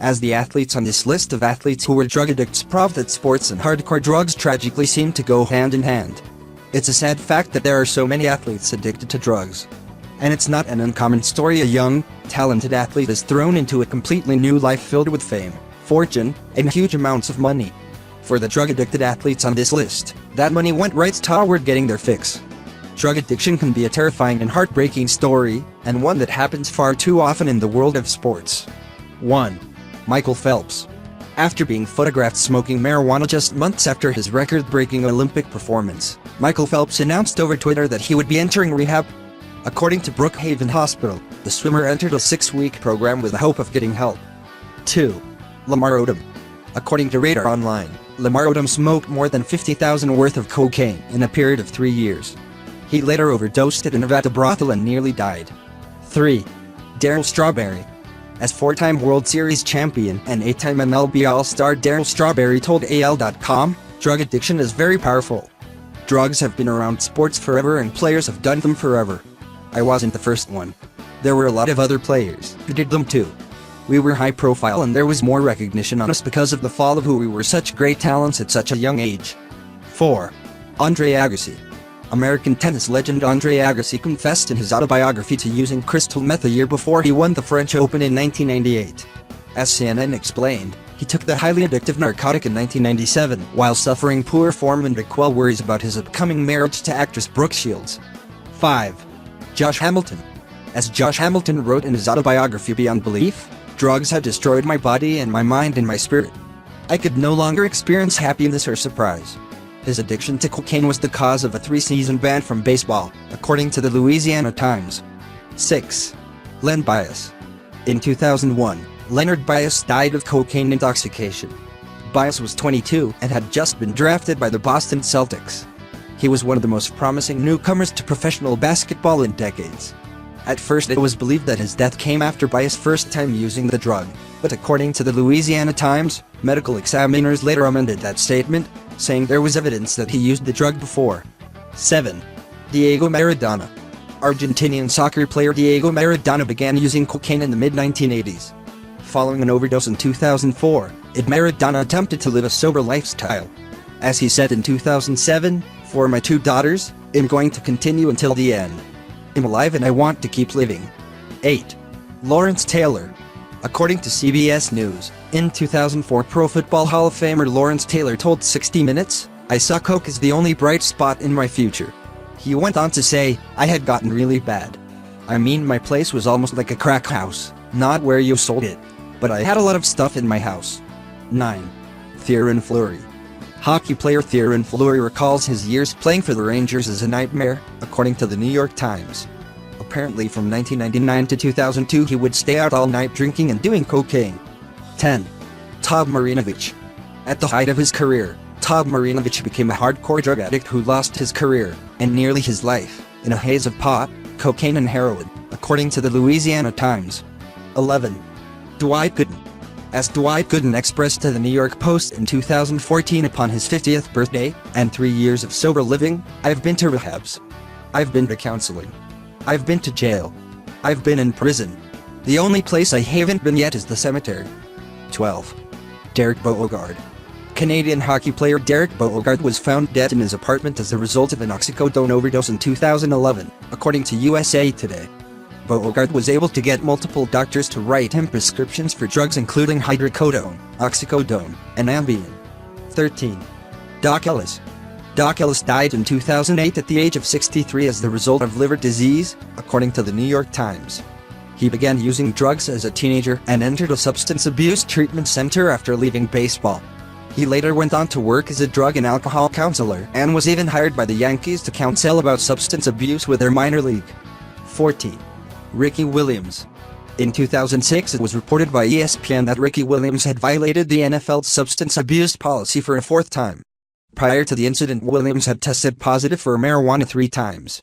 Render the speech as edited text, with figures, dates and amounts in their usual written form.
as the athletes on this list of athletes who were drug addicts prove that sports and hardcore drugs tragically seem to go hand in hand. It's a sad fact that there are so many athletes addicted to drugs. And it's not an uncommon story. A young, talented athlete is thrown into a completely new life filled with fame, fortune, and huge amounts of money. For the drug-addicted athletes on this list, that money went right toward getting their fix. Drug addiction can be a terrifying and heartbreaking story, and one that happens far too often in the world of sports. 1. Michael Phelps. After being photographed smoking marijuana just months after his record-breaking Olympic performance, Michael Phelps announced over Twitter that he would be entering rehab. According to Brookhaven Hospital, the swimmer entered a 6-week program with the hope of getting help. 2. Lamar Odom. According to Radar Online, Lamar Odom smoked more than $50,000 worth of cocaine in a period of 3 years. He later overdosed at a Nevada brothel and nearly died. 3. Darren Strawberry. As 4-time World Series champion and 8-time MLB All-Star Darren Strawberry told AL.com, drug addiction is very powerful. Drugs have been around sports forever and players have done them forever. I wasn't the first one. There were a lot of other players who did them too. We were high profile and there was more recognition on us because of the fall of who we were, such great talents at such a young age. 4. Andre Agassi. American tennis legend Andre Agassi confessed in his autobiography to using crystal meth a year before he won the French Open in 1998. As CNN explained, he took the highly addictive narcotic in 1997 while suffering poor form and recalled worries about his upcoming marriage to actress Brooke Shields. 5. Josh Hamilton. As Josh Hamilton wrote in his autobiography Beyond Belief, drugs had destroyed my body and my mind and my spirit. I could no longer experience happiness or surprise. His addiction to cocaine was the cause of a 3-season ban from baseball, according to the Louisiana Times. 6. Len Bias. In 2001, Leonard Bias died of cocaine intoxication. Bias was 22 and had just been drafted by the Boston Celtics. He was one of the most promising newcomers to professional basketball in decades. At first it was believed that his death came after Bias' first time using the drug, but according to the Louisiana Times, medical examiners later amended that statement, saying there was evidence that he used the drug before. 7. Diego Maradona. Argentinian soccer player Diego Maradona began using cocaine in the mid-1980s. Following an overdose in 2004, Maradona attempted to live a sober lifestyle. As he said in 2007, "For my 2 daughters, I'm going to continue until the end. I'm alive and I want to keep living." 8. Lawrence Taylor. According to CBS News, in 2004 Pro Football Hall of Famer Lawrence Taylor told 60 Minutes, "I saw coke as the only bright spot in my future." He went on to say, "I had gotten really bad. I mean, my place was almost like a crack house, not where you sold it, but I had a lot of stuff in my house." 9. Darren Flurry. Hockey player Darren Flurry recalls his years playing for the Rangers as a nightmare, according to the New York Times. Apparently from 1999 to 2002 he would stay out all night drinking and doing cocaine. 10. Todd Marinovich. At the height of his career, Todd Marinovich became a hardcore drug addict who lost his career, and nearly his life, in a haze of pot, cocaine and heroin, according to the Louisiana Times. 11. Dwight Gooden. As Dwight Gooden expressed to the New York Post in 2014 upon his 50th birthday, and 3 years of sober living, "I've been to rehabs. I've been to counseling. I've been to jail. I've been in prison. The only place I haven't been yet is the cemetery." 12. Derek Bogart. Canadian hockey player Derek Bogart was found dead in his apartment as a result of an oxycodone overdose in 2011, according to USA Today. Bogart was able to get multiple doctors to write him prescriptions for drugs including hydrocodone, oxycodone, and Ambien. 13. Doc Ellis. Doc Ellis died in 2008 at the age of 63 as the result of liver disease, according to the New York Times. He began using drugs as a teenager and entered a substance abuse treatment center after leaving baseball. He later went on to work as a drug and alcohol counselor and was even hired by the Yankees to counsel about substance abuse with their minor league. 14. Ricky Williams. In 2006 it was reported by ESPN that Ricky Williams had violated the NFL's substance abuse policy for a 4th time. Prior to the incident, Williams had tested positive for marijuana 3 times.